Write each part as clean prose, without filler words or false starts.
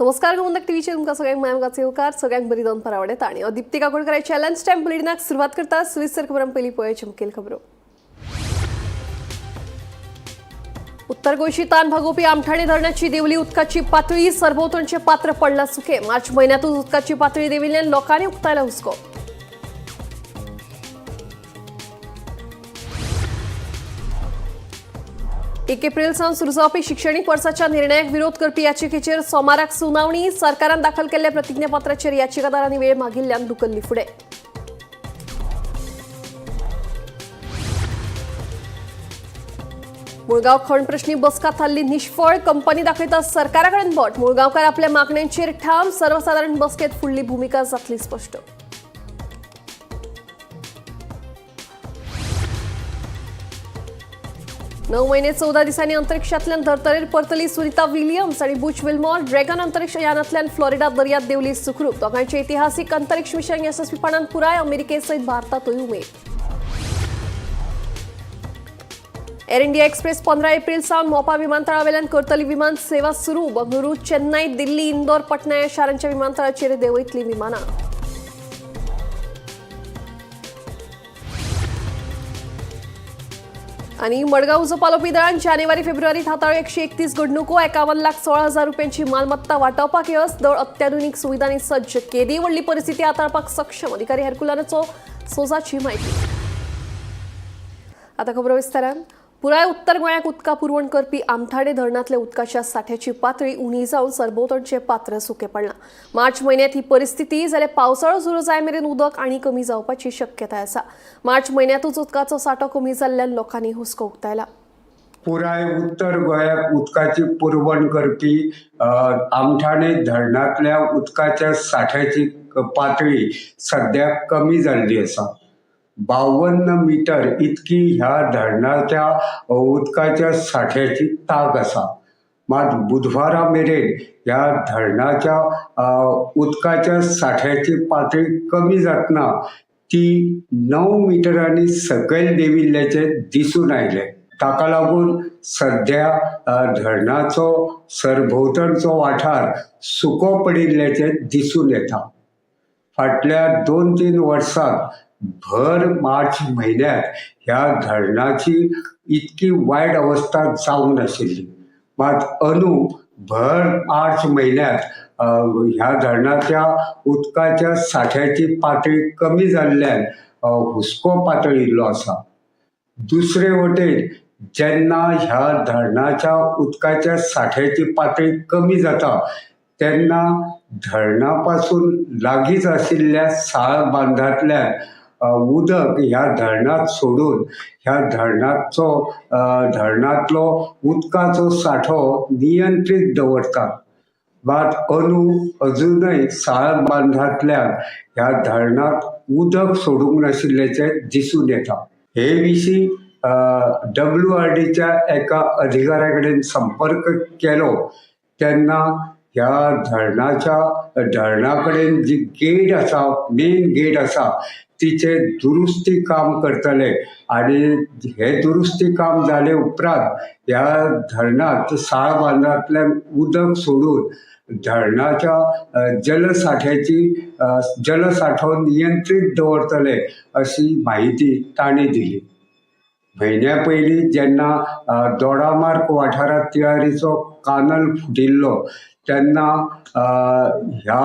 नमस्कार गोमंतक टीव्हीचे तुमका सगळ्यांक मायमगाचे येवकार सगळ्यांक बरी दनपार आवडेता आणि दीप्ती काकोडकरांच्या लंच टाइम बुलेटिनाक सुरुवात करता सविस्तर खबरां पयलीं पळोवया मुखेल खबरो। उत्तर गोंयची तान भागोवपी आमठाणे धरणाची देवली उदकाची पातळी सरभोंवतणचे पात्र पडला सुके। मार्च म्हयन्यातूच उदकाची पातळी देंविल्ल्यान लोकांनी उक्तायला हुस्को। एक एप्रिल सावन सुरू जावपी शिक्षणीक वर्साच्या निर्णयाक विरोध करपी याचिकेचेर सोमाराक सुनावणी। सरकारान दाखल केल्ल्या प्रतिज्ञापत्राचेर याचिकादारांनी वेळ मागिल्ल्यान धुकल्ली फुडें। मुळगांव खण प्रश्नी बसका थारली निष्फळ। कंपनी दाखयता सरकाराकडेन बोट। मुळगांवकार आपल्या मागण्यांचेर ठाम। सर्वसाधारण बसकेत फुडली भूमिका जातली स्पश्ट। 9 महिने 14 दिसांनी अंतरिक्षांतल्यान धर्तरेर परतली सुनीता विलियम्स आणि बुच विल्मॉर। ड्रॅगन अंतरिक्ष यानांतल्यान फ्लोरिडा दर्यांत देवली सुखरूप। दोगांचे इतिहासीक अंतरिक्ष मिशन यशस्वीपणान पुराय। अमेरिकेसयत भारतातूय उमेद। एअर इंडिया एक्सप्रेस 15 एप्रिल सावन मोपा विमानतळावेल्यान करतली विमान सेवा सुरू। बंगळुरू, चेन्नई, दिल्ली, इंदोर, पटना ह्या शारांच्या विमानतळाचेर देंवयतली विमानां। आणि मडगांव उजो पालोवपी दळान जानेवारी फेब्रुवारीत हाताळ्यो 131 घडणुको। 51,16,000 रुपयांची मालमत्ता वाटावपाक येस। दळ अत्याधुनीक सुविधांनी सज्ज। केदी व्हडली परिस्थिती हाताळपाक सक्षम। अधिकारी हेरकुलानाचो सोजाची माहिती। आता खबरो विस्तारान। पुराय उत्तर गोंयाक उदका पुरवण करपी आमठाणे धरणांतल्या उदकाच्या साठ्याची पातळी उणी जावन सरभोंवतणचे पात्र सुके पडलां। मार्च म्हयन्यांत ही परिस्थिती जाल्यार पावसाळो सुरू जाय मेरेन उदक आनी कमी जावपाची शक्यताय आसा। मार्च म्हयन्यांतूच उदकाचो सांठो कमी जाल्ल्यान लोकांनी हुस्को उक्तायला। पुराय उत्तर गोंयाक उदकाची पुरवण करपी आमठाणे धरणांतल्या उदकाच्या साठ्याची पातळी सध्या कमी जाल्ली आसा। 52 मीटर इतकी ह्या धरणाच्या उदकाच्या साठ्याची ताक आसा। मात बुधवारा मेरेन ह्या धरणाच्या उदकाच्या साठ्याची पातळी कमी जातना ती 9 मिटरांनी सकयल देंविल्ल्याचे दिसून आयले। ताका लागून सध्या धरणाचो सरभोंवतणचो वाठार सुको पडिल्ल्याचे दिसून येता। फाटल्या 2-3 वर्सांत भर मार्च म्हयन्यात ह्या धरणाची इतकी वायट अवस्था जावंक नाशिल्ली। मात भर मार्च म्हयन्यात ह्या धरणाच्या उदकाच्या साठ्याची पातळी कमी जाल्ल्यान हुस्को पातळिल्लो आसा। दुसरे वटेन जेन्ना ह्या धरणाच्या उदकाच्या साठ्याची पातळी कमी जाता तेन्ना धरणापासून लागींच आशिल्ल्या साळ बांदांतल्यान उदक ह्या धरणात सोडून ह्या धरणातलो उदकाचो सांठो नियंत्रीत दवरतात। मात अजूनय साळ बांदांतल्यान ह्या धरणात उदक सोडूंक नाशिल्ल्याचे दिसून येता। हे विशीं WRDच्या एका अधिकाऱ्या कडेन संपर्क केलो तेन्ना ह्या धरणा कडेन जी गेट आसा, मेन गेट आसा तिचे दुरुस्ती काम करतले आणि हे दुरुस्ती काम जाले उपरांत ह्या धरणात साळ बांदांतल्यान उदक सोडून धरणाच्या जलसाठो नियंत्रीत दवरतले अशी माहिती तांणी दिली। म्हयन्या पयलीं जेन्ना दोडामार्ग वाठारांत तिळारीचो कानल फुटिल्लो तेन्ना ह्या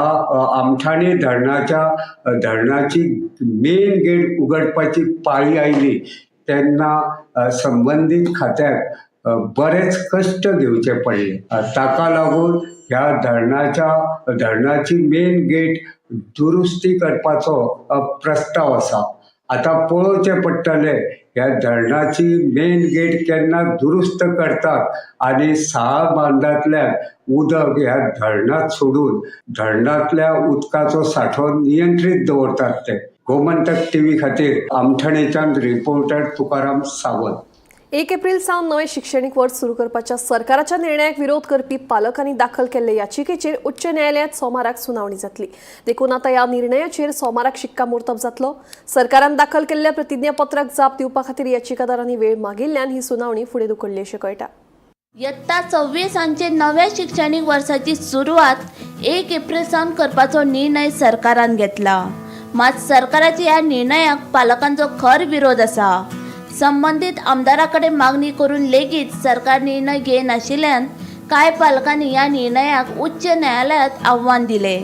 आमठाणे धरणाची मेन गेट उगडपाची पाळी आयली तेन्ना संबंधीत खात्याक बरेच कश्ट घेवचे पडले। ताका लागून ह्या धरणाची मेन गेट दुरुस्ती करपाचो प्रस्ताव आसा। आता पळोवचें पडटले ह्या धरणाची मेन गेट केन्ना दुरुस्त करतात आणि साळ बांदांतल्यान उदक ह्या धरणात सोडून धरणातल्या उदकाचो सांठो नियंत्रीत दवरतात ते। गोमंतक टीव्ही खातीर आमठाणेच्यान रिपोर्टर तुकाराम सावंत। 1 एप्रिल सावन नवे शिक्षणीक वर्स सुरू करपाच्या सरकाराच्या निर्णयाक विरोध करपी पालकांनी दाखल केल्ले याचिकेचेर उच्च न्यायालयात सोमाराक सुनावणी जातली। देखून आता ह्या निर्णयाचेर सोमाराक शिक्कामोर्तब जातलो। सरकारान दाखल केल्ल्या प्रतिज्ञापत्राक जाप दिवपा खातीर याचिकादारांनी वेळ मागिल्ल्यान ही सुनावणी फुडें धुकल्ली अशें कळटा। इयत्ता 26 नव्या शैक्षणिक वर्साची सुरवात 1 एप्रिल सावन करपाचो निर्णय सरकारान घेतला. मात सरकाराच्या ह्या निर्णयाक पालकांचो खर विरोध आसा. संबंधित आमदाराकडे मागणी करून लेगीत सरकार निर्णय घेनाशिल्ल्यान कांय पालकांनी ह्या निर्णयाक उच्च न्यायालयात आव्हान दिले.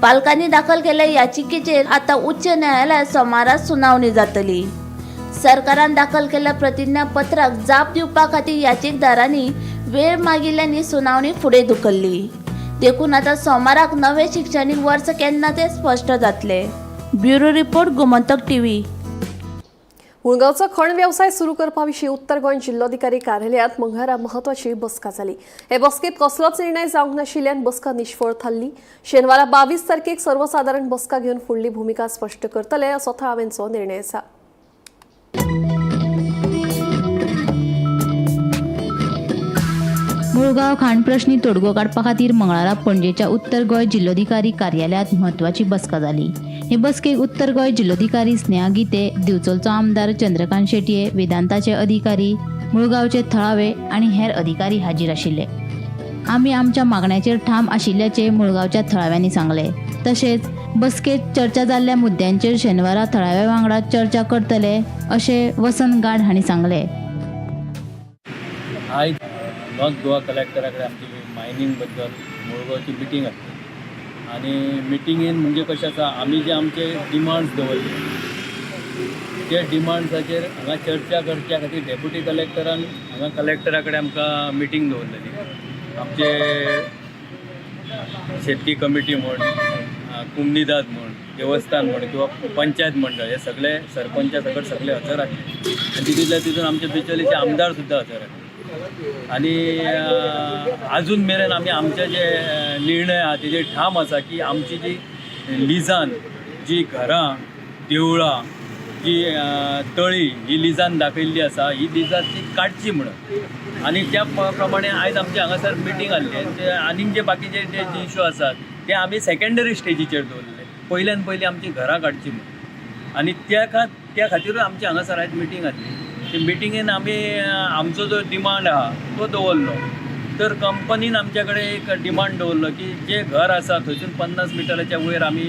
पालकांनी दाखल केल्ल्या याचिकेचेर आता उच्च न्यायालयात सोमाराच सुनावणी जातली. सरकारान दाखल केल्ल्या प्रतिज्ञापत्राक जाप दिवपा खातीर याचिकदारांनी वेळ मागिल्ल्यानी सुनावणी फुडें धुकल्ली. देखून आता सोमाराक नवे शिक्षणीक वर्स केन्ना ते स्पश्ट जातले. Bureau report Gomantak TV. मुळगांवचो खण व्यवसाय सुरू करपा विशीं उत्तर गोंय जिल्लोधिकारी कार्यालयांत मंगळारा म्हत्वाची बसका जाली. हे बसकेत कसलोच निर्णय जावंक नाशिल्ल्यान बसका निश्फळ थारली. शेनवारा 22 तारखेक सर्वसाधारण बसका घेवन फुडली भुमिका स्पश्ट करतले असो थळाव्यांचो निर्णय आसा. मुळगांव खाणप्रश्नी तोडगो काडपा खातीर मंगळारा पणजेच्या उत्तर गोंय जिल्लोधिकारी कार्यालयांत म्हत्वाची बसका जाली. हे बसकेक उत्तर गोंय जिल्लोधिकारी स्नेहा गिते, दिवचलचो आमदार चंद्रकांत शेटये, वेदांताचे अधिकारी, मुळगांवचे थळावे आनी हेर अधिकारी हाजीर आशिल्ले. आमी आमच्या मागण्याचेर ठाम आशिल्ल्याचे मुळगांवच्या थळाव्यांनी सांगले. तशेंच बसकेत चर्चा जाल्ल्या मुद्द्यांचेर शेनवारा थळाव्या वांगडा चर्चा करतले अशें वसंत गाड हांणी सांगले. आयज नॉर्थ गोवा कलेक्टरा कडेन आमची मायनिंग बद्दल मुळगांवची मिटींग आसली आनी मिटिंगेन म्हणजे कशें आसा आमी जे आमचे डिमांड्स दवरले ते डिमांड्साचेर हांगा चर्चा करच्या खातीर डेप्युटी कलेक्टरान हांगा कलेक्टरा कडेन आमकां मिटींग दवरलेली. आमचे शेतकी कमिटी म्हण, कुमनीदाद म्हण, देवस्थान म्हण किंवा पंचायत मंडळ हे सगळे सरपंचा सकट सगळे हजर आसले आनी तितूंतल्या आमचे बिचोलीचे आमदार सुद्दां हजर आसले. आनी अजून मेरेन आमी आमचे जे निर्णय आहा तेजे ठाम आसा की आमची जी लिजान जी घरां, देवळां, जी तळी ही लिजान दाखयल्ली आसा ही लिजान ती काडची म्हणून. आनी त्या प्रमाणे आयज आमचे हांगासर मिटींग आसली ते आनीक जे बाकीचे जे इश्यू आसात ते आमी सेकंडरी स्टेजीचेर दवरले. पयल्यान पयली आमची घरां काडची म्हणून आनी त्या खातीरूच आमची हांगासर आयज मिटींग आसली. ते मिटिंगेन आमी आमचो जो डिमांड आहा तो दवरलो. तर कंपनीन आमच्या कडेन एक डिमांड दवरलो की जे घर आसा थंयसून 50 मिटराच्या वयर आमी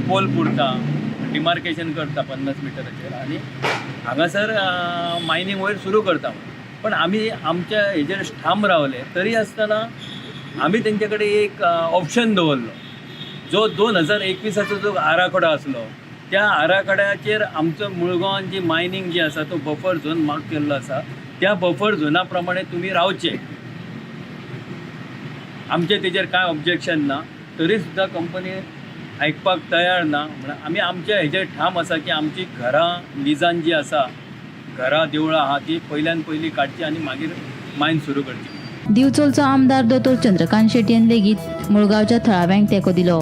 पोल पुरता, डिमार्केशन करता 50 मिटराचेर आनी हांगासर मायनींग वयर सुरू करता. पण आमी आमच्या हेजेर ठाम रावले. तरी आसतना आमी तेंचे कडेन एक ऑप्शन दवरलो जो 2021 जो आराखडो आसलो त्या आराखड्याचेर आमचो मुळगांवान जी मायनींग जी आसा तो बफर झोन मार्क केल्लो आसा. त्या बफर झोना प्रमाणे तुमी रावचे. आमचे तेजेर कांय ऑब्जेक्शन ना. तरी सुद्दां कंपनी आयकपाक तयार ना. म्हणून आमी आमच्या हेजेर ठाम आसा की आमची घरां लिजान जी आसा, घरां देवळां आहा ती पयल्यान पयली काडची आनी मागीर मायन सुरू करची. दिवचलचो आमदार दोतोर चंद्रकांत शेटयेन लेगीत मुळगांवच्या थळाव्यांक तेंको दिलो.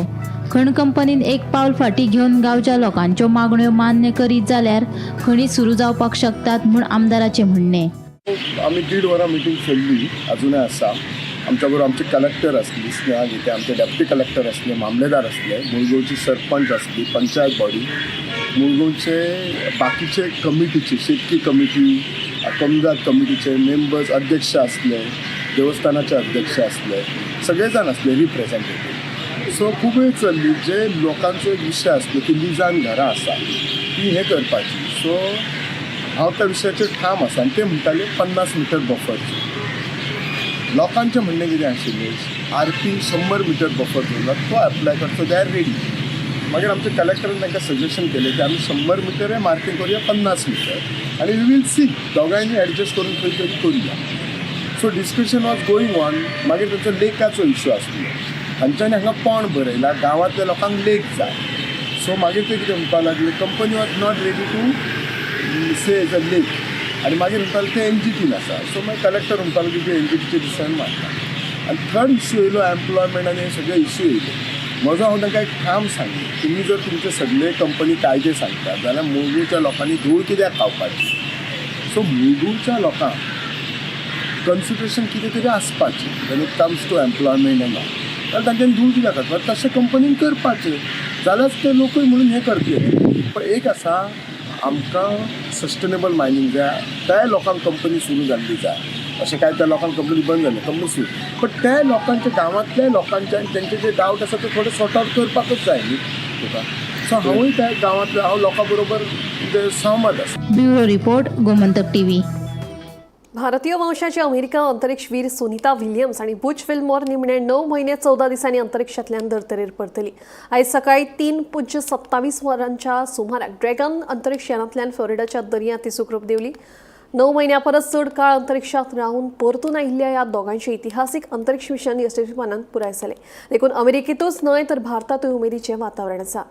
खण कंपनीन एक पावल फाटीं घेवन गांवच्या लोकांच्यो मागण्यो मान्य करीत जाल्यार खणी सुरू जावपाक शकतात म्हूण आमदाराचें म्हणणें. आमी 1.5 वरां मिटींग चल्ली अजुनूय आसा. आमच्या बरोबर आमचे कलेक्टर आसली स्नेहा गिते, आमचे डेप्युटी कलेक्टर आसले, मामलेदार आसले, मुळगांवची सरपंच आसली, पंचायत बॉडी, मुळगांवचे बाकीचे कमिटीचे शेतकी कमिटी, कमदाद कमिटीचे मेंबर्स अध्यक्ष आसले, देवस्थानाचे अध्यक्ष आसले, सगळे जाण आसले रिप्रेझेंटेटीव. सो खूब वेळ चल्ली. जे लोकांचो विशय आसलो की लिजान घरां आसा ती हे करपाची. सो हांव त्या विशयाचेर ठाम आसा आनी ते म्हणटाले 50 मिटर बफरची. लोकांचें म्हणणें कितें आशिल्लें RP 100 मिटर बफर दवरला तो एप्लाय करचो. They are ready. मागीर आमच्या कलेक्टरान तांकां सजेशन केलें की आमी 100 मिटर मार्किंग करुया 50 मिटर आनी वी वील सी दोगांयनी एडजस्ट करून खंय तरी करुया. So discussion was going on. मागीर तांचो लेकाचो इश्यू आसलो. हांच्यानी हांगा पोंड बरयला गांवांतल्या लोकांक लेक जाय. सो मागीर ते कितें म्हणपाक लागले company was not ready to say as a lake आनी मागीर म्हणटाले ते NGTन आसा. सो मागीर कलेक्टर म्हणटालो की ते NGTचे डिसायड मारता. आनी थर्ड इश्यू येयलो एम्प्लॉयमेंट आनी हे सगळे इश्यू येयले. म्हजो हांव तांकां एक ठाम सांगलें तुमी जर तुमचे सगळे कंपनी कायदे सांगता जाल्यार मुळगांवच्या लोकांनी धूळ कित्याक खावपाची. सो मुळगांवच्या लोकांक कन्सिडरेशन कितें तरी आसपाचें when it comes to employment and all. जाल्यार तांच्यांनी धूळ कित्याक खावपाचें तशें कंपनीन करपाचें जाल्यार ते लोकूय म्हणून हें करतले. पण एक आसा आमकां सस्टेनेबल मायनींग जाय त्या लोकांक कंपनी सुरू जाल्ली जाय. अशें काय त्या लोकांक कंपनी बंद जाली, कंपनी सुरू. बट त्या लोकांच्या गांवांतल्या लोकांच्या आनी तेंचे जे डावट आसा ते थोडे सॉर्ट आउट करपाकूच जाय न्ही तुका. सो हांवूय त्या गांवांतल्या हांव लोकां बरोबर सहमत आसा. Bureau report Gomantak TV. भारतीय वंशाची अमेरिका अंतरिक्षवीर सुनीता विल्यम्स आणि बुच विल्मोर निमणे 9 महिने 14 दिसांनी अंतरिक्षांतल्यान धर्तरेर परतली. आयज सकाळी 3:27 वरांच्या सुमाराक ड्रॅगन अंतरिक्ष यानांतल्यान फ्लोरिडाच्या दर्यांत ती सुखरूप देवली. 9 महिन्यां परस चड काळ अंतरिक्षांत रावन परतून आयिल्ल्या ह्या दोगांचें इतिहासीक अंतरिक्ष मिशन यशस्वीपणान पुराय जालें. देखून अमेरिकेतूच न्हय तर भारतातूय उमेदीचें वातावरण आसा.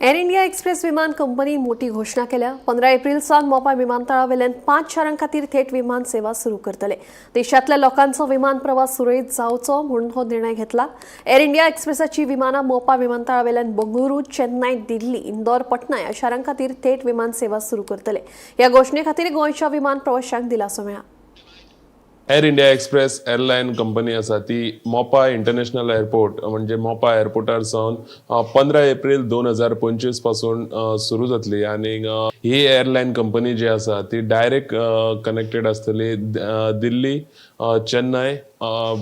एर इंडिया एक्सप्रेस विमान कंपनीन मोठी घोषणा केल्या. 15 एप्रिल सावन मोपा विमानतळावेल्यान 5 शारां खातीर थेट विमान सेवा सुरू करतले. देशांतल्या लोकांचो विमान प्रवास सुरळीत जावचो म्हणून हो निर्णय घेतला. एर इंडिया एक्सप्रेसाची विमानां मोपा विमानतळावेल्यान बंगळुरू, चेन्नय, दिल्ली, इंदोर, पटना ह्या शारां खातीर थेट विमान सेवा सुरू करतले. ह्या घोषणे खातीर गोंयच्या विमान प्रवाशांक दिलासो मेळ्ळा. Air India express airline company आसा ती मोपा इंटरनॅशनल एअरपोर्ट म्हणजे मोपा एअरपोर्टार सावन 15 एप्रिल 2025 पासून सुरू जातली. आणि ही एअरलायन कंपनी जी आसा ती डायरेक्ट कनेक्टेड आसतली दिल्ली, चेन्नय,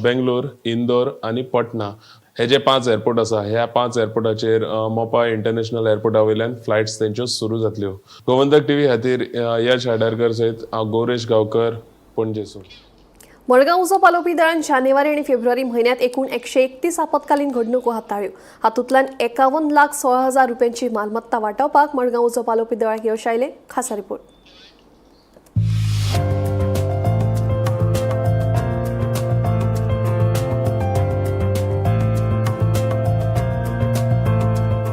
बेंगलोर, इंदोर आणि पटना हे जे 5 एअरपोर्ट आसा ह्या 5 एअरपोर्टाचेर मोपा इंटरनॅशनल एअरपोर्टा वयल्यान फ्लायट्स तेंच्यो सुरू जातल्यो. गोमंतक टीव्ही खातीर यश आडारकर सयत गौरेश गांवकर, पणजेसून. मडगांव उजो पालोवपी दळान जानेवारी आणि फेब्रुवारी महिन्यात एकूण 131 आपत्कालीन घडणुको हाताळ्यो. हातूंतल्यान 51,16,000 रुपयांची मालमत्ता वाटावपाक मडगांव उजो पालोवपी दळाक यश आयले. खासा रिपोर्ट.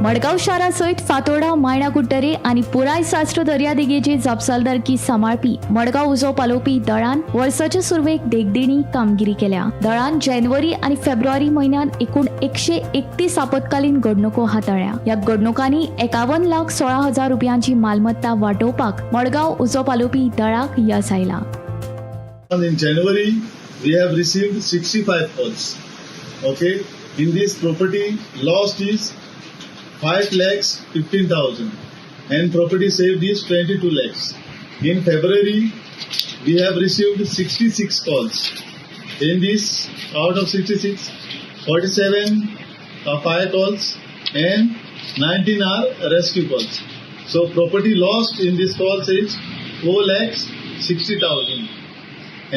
मडगांव शारा सयत फातोर्डा, मायणा कुट्टरे आणि पुराय साश्र दर्यादेगेची जापसालदारकी सांबाळपी मडगांव उजो पालोवपी दळान वर्साच्या सुरवेक देखदिणी कामगिरी केल्या. दळान जानेवारी आणि फेब्रुवारी महिन्यात एकूण 131 आपत्कालीन घडणुको हाताळ्या. या घडणुकांनी 51,16,000 रुपयांची मालमत्ता वाटोवपाक मडगांव उजो पालोवपी दळाक यश आयला. In January, we have received 65 calls. Okay, in this property lost is 5,15,000 and property saved is 22 lakhs. In February, we have received 66 calls. In this, out of 66, 47 are fire calls and 19 are rescue calls. So property lost in this calls is 4,60,000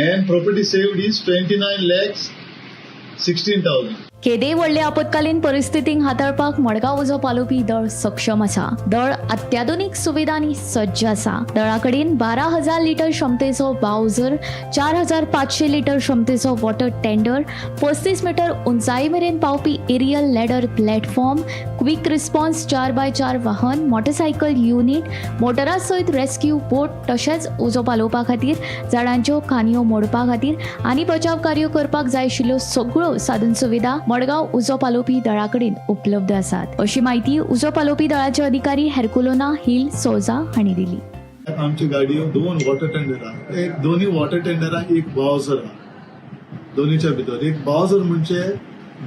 and property saved is 29,16,000. केदे व्हडले आपत्कालीन परिस्थितीक हाताळपाक मडगांव उजो पालोवपी दळ सक्षम आसा. दळ अत्याधुनिक सुविधांनी सज्ज आसा. दळा कडेन 12,000 लिटर क्षमतेचो बावजर, 4,500 लिटर क्षमतेचो वॉटर टेंडर, 35 मीटर उंचाई मेरेन पावपी aerial ladder platform, quick response 4x4 वाहन, मोटरसायकल युनिट, मोटरा सयत रेस्क्यू बोट, तशेंच उजो पालोवपा खातीर, झाडांच्यो कांयो मोडपा खातीर आनी बचाव कार्य करपाक जाय आशिल्ल्यो सगळ्यो साधन सुविधा मडगांव उजो पालोवपी दळा कडेन उपलब्ध आसात. अशी माहिती उजो पालोवपी दळाचे अधिकारी हेरकुलोना हिल सोजा हांणी दिली. आमची गाडयो 2 वॉटर टेंडर आहा. एक दोन्ही वॉटर टेंडराक एक बावजर आहा. दोन्हीच्या भितर एक बावजर म्हणजे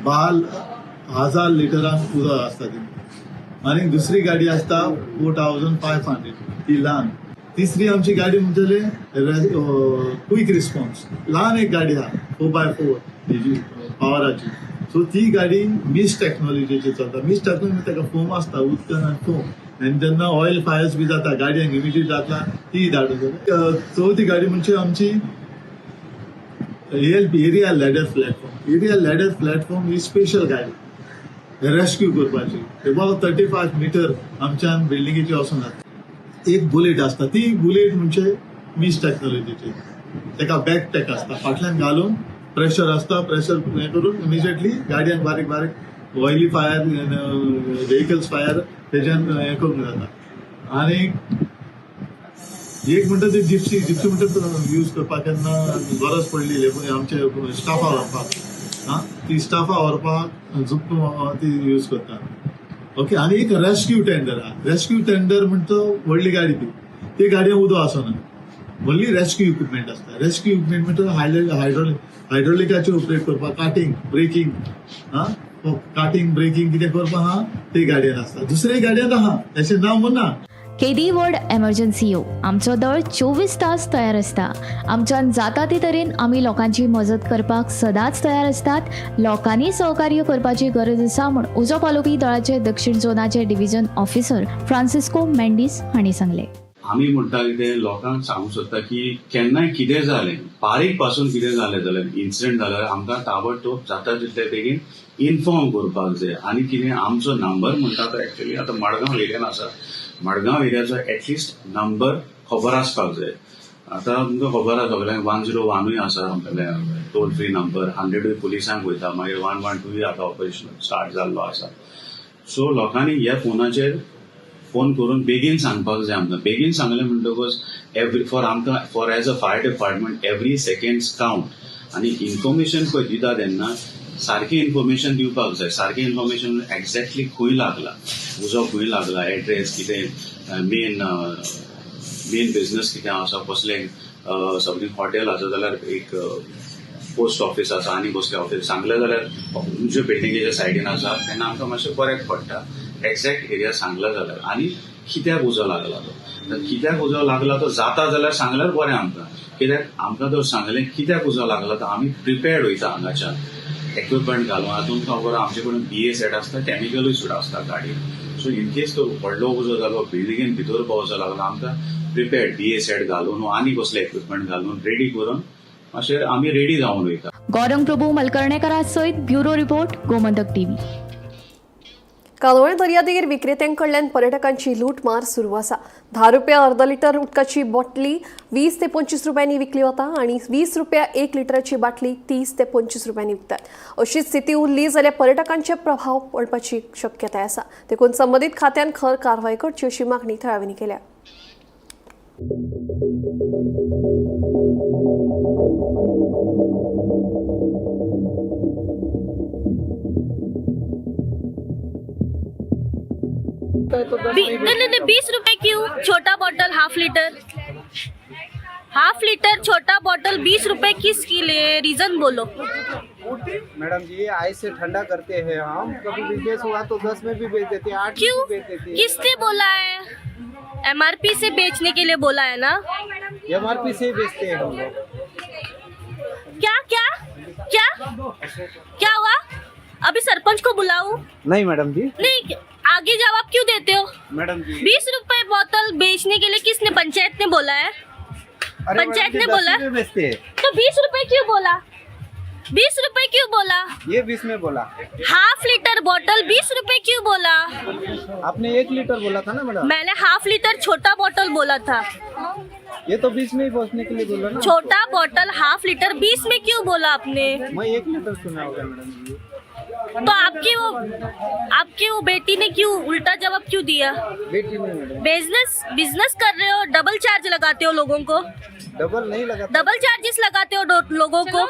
12,000 लिटरांक उदक आसता. आणि दुसरी गाडी असता 4500 ती ल्हान. तिसरी आमची गाडी म्हणटले क्विक रिस्पॉन्स. ल्हान एक गाडी आहा 4x4 हेजी पावराची. सो ती गाडी मिस्ट टेक्नॉलॉजीची चलता. मिस्ट टेक्नॉलॉजी ताका फोम असता, उदकान आनी फोम, आनी जेन्ना ऑयल फायर्स बी जाता गाडयांक इमिडिएट जाता ती धाडून. चवथी गाडी म्हणजे आमची area ladder platform. Area ladder platform ही स्पेशल गाडी रेस्क्यू करपाची. अबाउट 35 मीटर आमच्या बिल्डिंगेची वचून जाता. एक बुलेट असता, ती बुलेट म्हणजे मिस्ट टेक्नॉलॉजीची. ताका बॅक टॅक असता, फाटल्यान घालून प्रेशर असता, प्रेशर हे करून इमिजिएटली गाडयांक बारीक बारीक ऑयली फायर व्हेकल्स फायर तेज्यान हे करूंक जाता. आनी एक म्हणटा ती जिप्सी म्हणटा यूज करपाक केन्ना गरज पडलेली आमचे स्टाफा व्हरपाक. ती स्टाफा व्हरपाक झुप ती यूज करता. ओके. आनी एक रेस्क्यू टेंडर आहा. रेस्क्यू टेंडर म्हणटा व्हडली गाडी ती गाडयांक उदो आसना, व्हडली रेस्क्यू इक्विपमेंट असता. रेस्क्यू इक्विपमेंट म्हणटा हायड्रोलिकाचेर ऑपरेट करपाक, काटिंग ब्रेकिंग काटिंग ब्रेकिंग कितें करपाक आहा ते गाडयांत आसता. दुसरे गाडयांत आहा ताचें नांव म्हणना. केदी वर्ड एमर्जन्सी येव आमचो दळ 24 तास तयार असता. आमच्यान जाता ते तरेन आमी लोकांची मजत करपाक सदांच तयार असतात. लोकांनी सहकार्य करपाची गरज आसा म्हूण उजो पालोवपी दळाचे दक्षिण झोनाचे डिव्हिजन ऑफिसर फ्रांसिस्को मेंडिस हांणी सांगले. आमी म्हणटा कितें लोकांक सांगूंक सोदता की केन्नाय कितें जालें, बारीक पासून कितें जालें जाल्यार इन्सिडेंट जाल्यार आमकां ताबडतोब जाता तितले बेगीन इन्फॉर्म करपाक जाय. आनी कितें आमचो नंबर म्हणटा तो एक्चुअली आतां मडगांव एरियान आसा. मडगांव एरियाचो एटलिस्ट नंबर खबर आसपाक जाय. आतां तुमकां खबर आसा सगळ्यांक 101 आसा आमगेलें टोल फ्री नंबर. 100 पुलिसांक वयता, मागीर 112 आतां ऑपरेशन स्टार्ट जाल्लो आसा. सो लोकांनी ह्या फोनाचेर फोन करून बेगीन सांगपाक जाय. आमकां बेगीन सांगलें म्हणटकच for as a fire department every seconds count. आनी इन्फॉर्मेशन पळय दिता तेन्ना सारकी इन्फॉर्मेशन दिवपाक जाय. सारकी इन्फॉर्मेशन एक्झॅक्टली खंय लागला, उजो खंय लागला, एड्रेस कितें, मेन बिझनस कितें आसा, कसलें समथींग हॉटेल आसा जाल्यार एक पोस्ट ऑफिस आसा आनी कसलें ऑफिस सांगलें जाल्यार तुमच्या बिल्डिंगेच्या सायडीन आसा तेन्ना आमकां मातशें बऱ्याक पडटा. एक्झॅक्ट एरिया सांगला जाल्यार आनी कित्याक उजो लागला तो. कित्याक उजो लागला तो जाता जाल्यार सांगल्यार बरें आमकां. कित्याक आमकां जर सांगलें कित्याक उजो लागला तर आमी प्रिपेर्ड वयता हांगाच्यान इक्विपमेंट घालून. आतां तुमकां खबर आहा आमचे कडेन BA सेट आसता, केमिकलूय सुद्दां आसता गाडयेन. सो इन केस तो व्हडलो उजो जालो, बिल्डिंगेन भितर पावसो लागलो, आमकां प्रिपेर्ड BA सेट घालून आनी कसले इक्विपमेंट घालून रेडी करून अशें आमी रेडी जावन वयता. गौरंग प्रभू मलकर्णेकरा सयत ब्युरो रिपोर्ट गोमंतक टीव्ही. कालवण दर्यादेगेर विक्रेत्यांकडल्यान पर्यटकांची लूटमार सुरू आसा. 10 रुपया अर्द लिटर उदकाची बाटली 20 ते 25 रुपयांनी विकली वता आणि 20 रुपया 1 लिटराची बाटली 30 ते 25 रुपयांनी विकतात. अशी स्थिती उरली जाल्यार पर्यटकांचे प्रभाव पडपाची शक्यताय आसा. देखून संबंधीत खात्यान खर कारवाय करची अशी मागणी थळाव्यांनी केल्या. नहीं 20 रुपए क्यों? छोटा बॉटल हाफ लीटर छोटा बॉटल 20 रुपए किसके लिए? रीजन बोलो मैडम जी. आइस से ठंडा करते हैं हम, कभी बिजनेस हुआ तो 10 में भी बेच देते हैं, 8 में भी बेच देते हैं. किसने बोला है? MRP से बेचने के लिए बोला है ना? MRP से बेचते हैं हम लोग. क्या क्या क्या क्या हुआ? अभी सरपंच को बुलाऊं? नहीं मैडम जी. नहीं, आगे जवाब क्यों देते हो? मैडम जी 20 रुपए बोतल बेचने के लिए किसने? पंचायत ने बोला है. पंचायत ने बोला बेचते हैं. तो 20 रुपए क्यों बोला? 20 रुपए क्यों बोला? ये 20 में बोला. हाफ लीटर बोतल 20 रुपए क्यों बोला? आपने 1 लीटर बोला था ना मैडम. मैंने हाफ लीटर छोटा बोतल बोला था. ये तो 20 में ही पहुँचने के लिए बोला ना. छोटा बोतल हाफ लीटर 20 में क्यों बोला आपने? मैं 1 लीटर सुना होगा मैडम जी. तो आपकी वो बेटी ने क्यों उल्टा जवाब क्यों दिया? बेटी नहीं मैडम. बिजनेस कर रहे हो, डबल चार्ज लगाते हो लोगों को. डबल नहीं लगा. डबल चार्जेस लगाते हो लोगों को.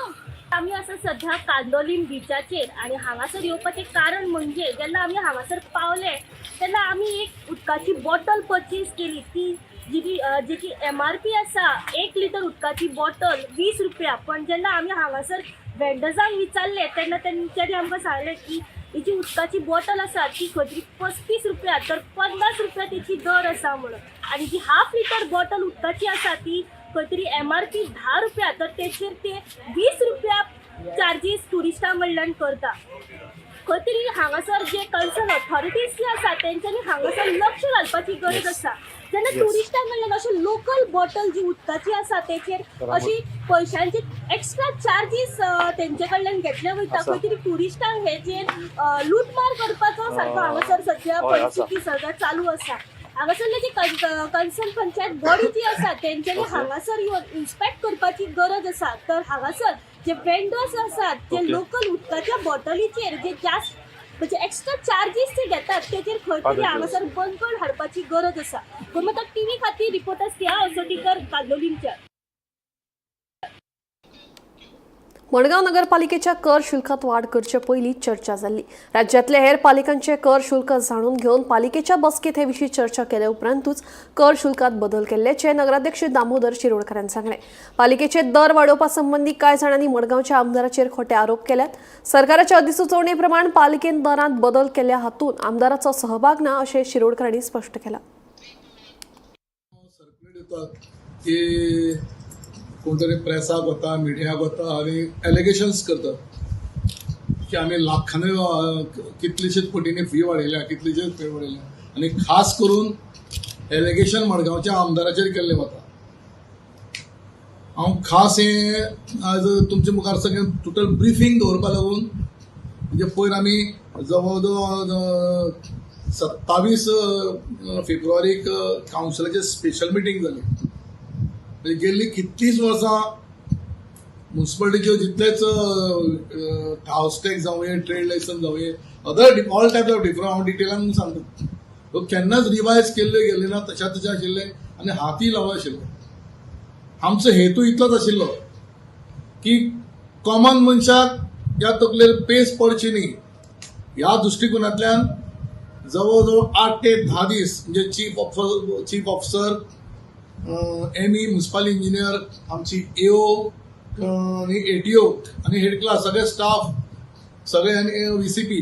आम्ही असं सध्या कांदोलीम बिचाचेर आणि हांगासर येवपाचें कारण म्हणजे जेन्ना आमी हांगासर पावले तेन्ना आमी एक उदकाची बॉटल परचेज केली. ती जी की MRP आसा 1 लिटर उदकाची बॉटल 20 रुपया, पण जेन्ना आमी हांगासर वेंडर्सांक विचारले तेन्ना तेंच्यांनी आमकां सांगलें की ही जी उदकाची बॉटल आसा ती खंय तरी 35 रुपया तर 50 रुपया तेची दर आसा म्हणून, आनी जी हाफ लिटर बॉटल उदकाची आसा ती खंय तरी MRP 10 रुपया तर तेचेर ते 20 रुपया चार्जीस टुरिस्टां कडल्यान करता. खंय तरी हांगासर जे कन्सर्न ऑथॉरिटीज जे आसा तेंच्यांनी हांगासर लक्ष घालपाची गरज आसा. जेन्ना टुरिस्टां कडल्यान अशी लोकल बॉटल जी उदकाची आसा तेचेर अशी पयशांची एक्स्ट्रा चार्जीस तेंचे कडल्यान घेतले वयता, खंय तरी टुरिस्टांक हेचेर लूटमार करपाचो सारको हांगासर सध्या परिस्थिती सध्या चालू आसा. हांगासरले जी कन्सर्न पंचायत बॉडी जी आसा तेंच्यांनी हांगासर येवन इन्स्पेक्ट करपाची गरज आसा. तर हांगासर जे वेंडर्स आसात जे लोकल उदकाच्या बॉटलीचेर जे जास्त म्हणजे एक्स्ट्रा चार्जीस जे घेतात तेचेर खंय तरी हांगासर बंदखण हाडपाची गरज आसा. गोमंतक TV खातीर रिपोर्टर स्नेहा असोटीकर, कांदोलींच्या. मडगांव नगरपालिकेच्या कर शुल्कात वाढ करचे पयलीं चर्चा जाल्ली. राज्यांतल्या हेर पालिकांचे कर शुल्क जाणून घेवन पालिकेच्या बसकेत हे विशीं चर्चा केल्या उपरांतूच कर शुल्कात बदल केल्ल्याचे नगराध्यक्ष दामोदर शिरोडकरांनी सांगले. पालिकेचे दर वाडोवपा संबंधी कांय जाणांनी मडगांवच्या आमदाराचेर खोटे आरोप केल्यात. सरकाराच्या अधिसुचोवणे प्रमाण पालिकेन दरांत बदल केल्या हातून आमदाराचो सहभाग ना अशें शिरोडकरांनी स्पश्ट केलां. कोणतरी प्रेसाक वता, मिडियाक वता आणि एलिगेशन्स करतात की आम्ही लाखांनी कितलीशीच पटींनी फी वाडयल्या, कितलीशीच फी वाडयल्या, आणि खास करून एलिगेशन मडगांवच्या आमदाराचेर केल्ले वता. हांव खास हे आज तुमचे मुखार सगळें टोटल ब्रिफींग दवरपा लागून म्हणजे पयर आमी जवळ जवळ 27 फेब्रुवारीक कावन्सिलाची स्पेशल मिटींग जाली. गेल्ली कितलींच वर्सां म्युन्सिपालिटीच्यो जितलेच हावस टॅक्स जावं, ट्रेड लायसन्स जावं, other all types of different हांव डिटेलान सांगता, तो केन्नाच रिवायज केल्ले गेल्ले ना, तशा तशें आशिल्ले आनी हाती लावा आशिल्ले. आमचो हेतू इतलोच आशिल्लो की कॉमन मनशाक ह्या तकलेर पेस पडची न्ही. ह्या दृश्टिकोनांतल्यान जवळ जवळ 8 ते 10 दीस म्हणजे chief officer, ME, municipal engineer, आमची AO आणि ATO आणि हेड क्लास सगळे स्टाफ, सगळे VCP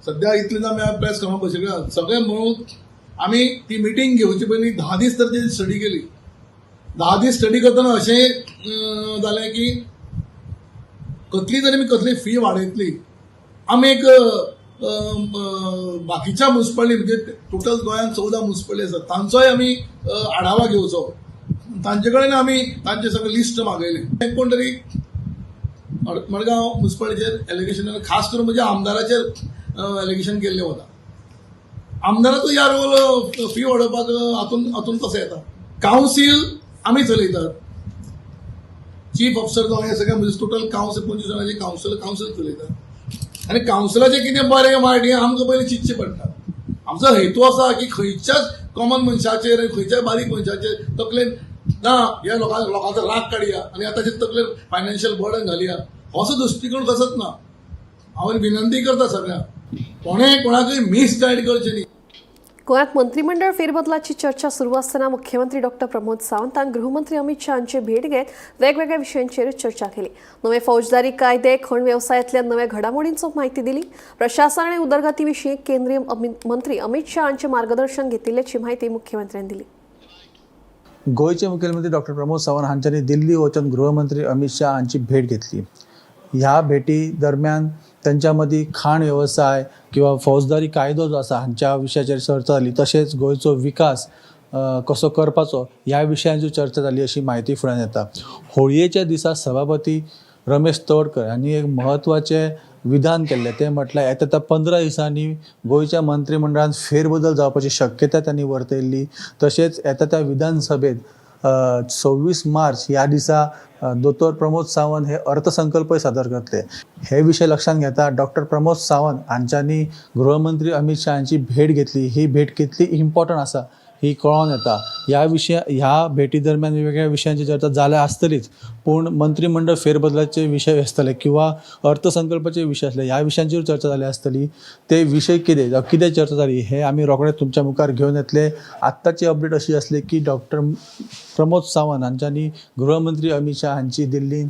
सध्या इतले आमी प्रेस करूंक बशिल्ले सगळे मेळून आमी ती मिटींग घेवची पयलीं 10 दीस तर ती स्टडी केली. 10 दीस स्टडी करतना अशें जालें की कसली तरी आमी कसली फी वाडयतली. आमी एक बाकीच्या म्युन्सिपालिटी म्हणजे टोटल गोंयांत 14 म्युन्सिपालिटी आसात तांचोय आमी आढावा घेवचो. तांचे कडेन आमी तांचे सगळे लिस्ट मागयलें. कोण तरी मडगांव म्युन्सिपालिटीचेर एलिगेशन खास करून म्हणजे आमदाराचेर एलिगेशन केल्लें वता. आमदाराचो ह्या रोल फी वाडोवपाक हातून कसो येता. कावन्सील आमी चलयतात, चीफ ऑफिसर जावं हे सगळे म्हणजे टोटल कावन्सील 25 जाणांचे कावन्सील चलयतात. आनी कावन्सिलाचें कितें बरें वायट हें आमकां पयलीं चिंतचें पडटा. आमचो हेतू आसा की खंयच्याच कॉमन मनशाचेर, खंयच्याच बारीक मनशाचेर तकलेन ना ह्या लोकांचो राग काडया आनी आतांचे तकलेर फायनान्शियल बर्डन घालया असो दृश्टिकोन कसोच ना. हांव विनंती करता सगळ्यांक कोणें कोणाकय मिसगायड करचें न्ही. गोंयांत मंत्रिमंडळ फेरबदलाची चर्चा सुरू आसतना मुख्यमंत्री डॉ. प्रमोद सावंत आणि गृहमंत्री अमित शहांची भेट घेत वेगवेगळ्या विशयांचेर चर्चा केली. नवे फौजदारी कायदे, खण वेवसायांतल्या नव्या घडामोडींचो म्हायती दिली. प्रशासन आणि उदरगती विशीं केंद्रीय मंत्री अमित शहांचे मार्गदर्शन घेतिल्ल्याची म्हायती मुख्यमंत्र्यांनी दिली. गोयचे मुख्यमंत्री डॉ. प्रमोद सावंत हांच्यांनी दिल्ली वचून गृहमंत्री अमित शहा हांची भेट घेतली. ह्या भेटी दरम्यान त्यांच्या मदीं खाण वेवसाय किंवा फौजदारी कायदो जो आसा हांच्या विशयाचेर चर्चा जाली. तशेंच गोंयचो विकास कसो करपाचो ह्या विशयांचेर चर्चा जाली अशी म्हायती फुड्यान येता. होळयेच्या दिसा सभापती रमेश तोडकर हांणी एक म्हत्वाचें विधान केल्लें. तें म्हटल्यार येता 15 दिसांनी गोंयच्या मंत्रिमंडळांत फेरबदल जावपाची शक्यताय त्यांनी वर्तयल्ली. तशेंच येता त्या विधानसभेत 26 मार्च ह्या दिसा दोतोर प्रमोद सावंत हे अर्थसंकल्पय सादर करतले. हे विशय लक्षात घेता डॉ. प्रमोद सावंत हांच्यांनी गृहमंत्री अमित शहा हांची भेट घेतली. ही भेट कितली इम्पॉर्टंट आसा ही कळोन येता. ह्या भेटी दरम्यान वेगवेगळ्या विशयांची चर्चा जाल्या आसतलीच, पूण मंत्रिमंडळ फेरबदलाचे विशय आसतले किंवा अर्थसंकल्पाचे विशय आसले, ह्या विशयांचेर चर्चा जाली आसतली. ते विशय कितें जावं कितें चर्चा जाली हे आमी रोखडेच तुमच्या मुखार घेवन येतले. आत्ताची अपडेट अशी आसली की डॉक्टर प्रमोद सावंत हांच्यांनी गृहमंत्री अमित शाह हांची दिल्लीन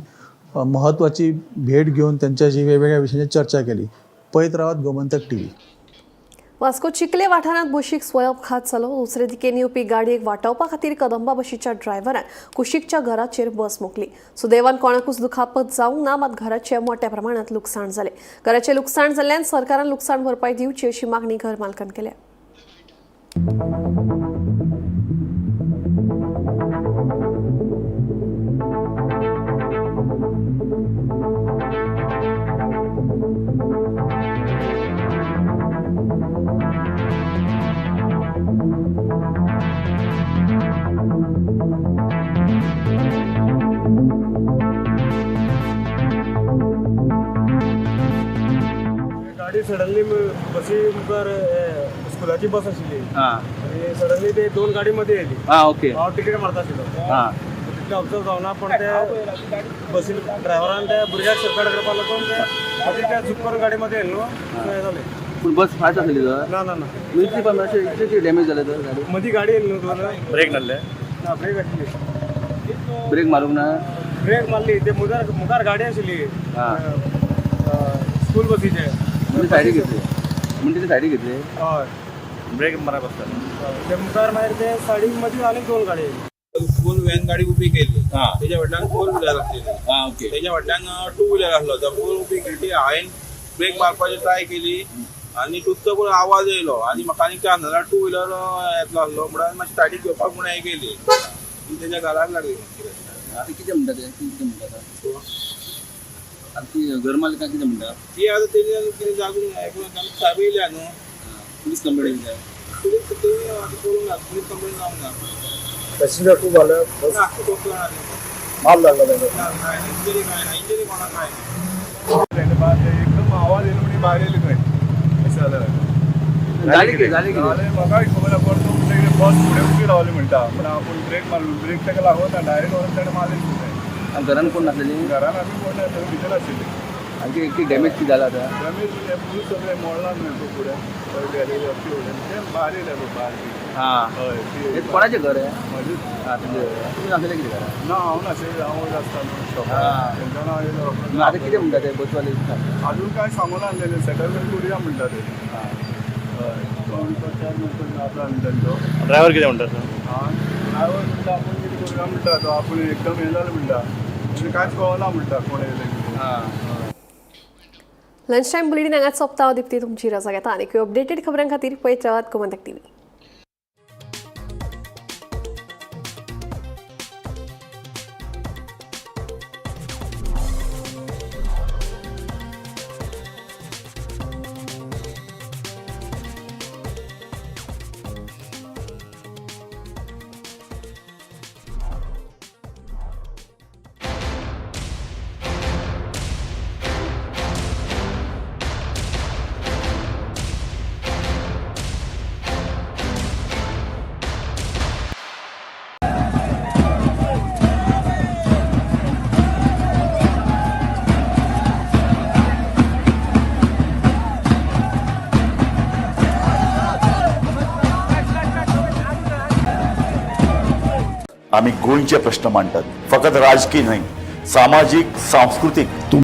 महत्वाची भेट घेवन त्यांच्याशी वेगवेगळ्या विशयांचेर चर्चा केली. पळयत रावात गोमंतक टीव्ही. वास्को चिखले वाठारांत बशीक स्वयंपघात जालो. दुसरे दिकेन येवपी गाडयेक वाटावपा खातीर कदंबा बशीच्या ड्रायव्हरान कुशीकच्या घराचेर बस मोखली. सुदैवान कोणाकूच दुखापत जावंक ना, मात घराचे मोठ्या प्रमाणात लुकसाण जाले. घराचे लुकसाण जाल्ल्यान सरकारान लुकसाण भरपाई दिवची अशी मागणी घर मालकान केल्या. गाडी सडनली बसी मुखार स्कुलाची बस आशिल्ली आनी सडनली ते दोन गाडी मध्ये येयली. ओके. हांव तिकेट मारता आशिल्लो. तितलें ऑब्जर्व जावना, पण ते बसी ड्रायव्हरान त्या भुरग्याक सरकार करपा लागून ते झुक करून गाडी मध्ये येयले न्हू, हें जालें. पूण बस फास्ट आसली तर ना ना ना इतली पण अशें डॅमेज जाले तर गाडी मदीं गाडी येयली न्हू, दोन ब्रेक नासले. ना ब्रेक आशिल्ली. ब्रेक मारूंक ना. ब्रेक मारली, ते मुखार गाडी आशिल्ली स्कूल बसीचे. म्हणजे सायडीक घेतली. म्हणजे ती सायडीक घेतली. हय, ब्रेक मारप आसता. ते मुखार मागीर ते सायडीक मदीं आनीक दोन गाडी येयली. स्कूल व्हॅन गाडी उभी केली. त्याच्या फाटल्यान 4 व्हिलर आसलेली. ओके. त्याच्या फाटल्यान 2 व्हिलर आसलो. तो 4 उभी केली. हांवें ब्रेक मारपाची ट्राय केली आनी तुजतो पण आवाज येयलो आनी म्हाका आनी काय नाजाल्यार 2 व्हिलर येतलो आसलो. म्हणून मातशी स्टार्टींग घेवपाक म्हणून हांवें गेली. ती तेच्या घराक लागली. आतां कितें म्हणटा ते? कितें म्हणटा आतां ती घर मालकां कितें म्हणटा? ती आतां तेणी कितें जागून साहेब येयल्या न्हू. पुलीस कंप्लेंट जाय. पुलीस आतां करूंक ना. पुलीस कंप्लेंट जावंक ना. पॅसेंजर खूप आलं. ना, तो कळना न्ही. माल लागला त्याचा. इंजरी काय ना. इंजरी कोणाक काय ना. एकदम आवाज येयलो म्हणजे भायर येयली खंय अशें जालें. जाली म्हाका खबर पडतो म्हणजे बस फुडें उबी रावली म्हणटा, पण आपूण ब्रेक मारलो. ब्रेक ताका लागून डायरेक्ट व्हरून ताणें मारली. घरान कोण नासलेली? घरान आमी कोण ना, थंय भितर आशिल्ली. आनी ती डॅमेज कितें जाला आतां? डॅमेज फूल सगळें मोडलां न्हू फुडें. ते भायर येयले गो भायर. हे कोणाचें घर आहे? म्हाजें. तुमी नासलेले कितें घरा? ना हांव नाशिल्लें. हांव आसता न्हू शॉपार. तेंच्यान हांव येयलो. आतां कितें म्हणटा ते बसवाले? अजून काय सांगूना तेणे. सेटलमेंट करुया म्हणटा ते. हय, कोण प्रचार आपला तेंचो. ड्रायव्हर कितें म्हणटा तो? ड्रायव्हर म्हणटा आपूण कितें करुया म्हणटा तो. आपूण एकदम हें जालें म्हणटा. म्हणजे कांयच कळना म्हणटा कोण येयलें कितें. लंच टायम बुलेटिन हांगाच सोंपता. हांव दिप्ती तुमची रजा घेता. आनी अपडेटेड खबरां खातीर पळयत रावात गोमंतक टीव्ही. आम्ही गोंयचे प्रश्न मांडटात. फकत राजकीय न्हय, सामाजीक सांस्कृतिक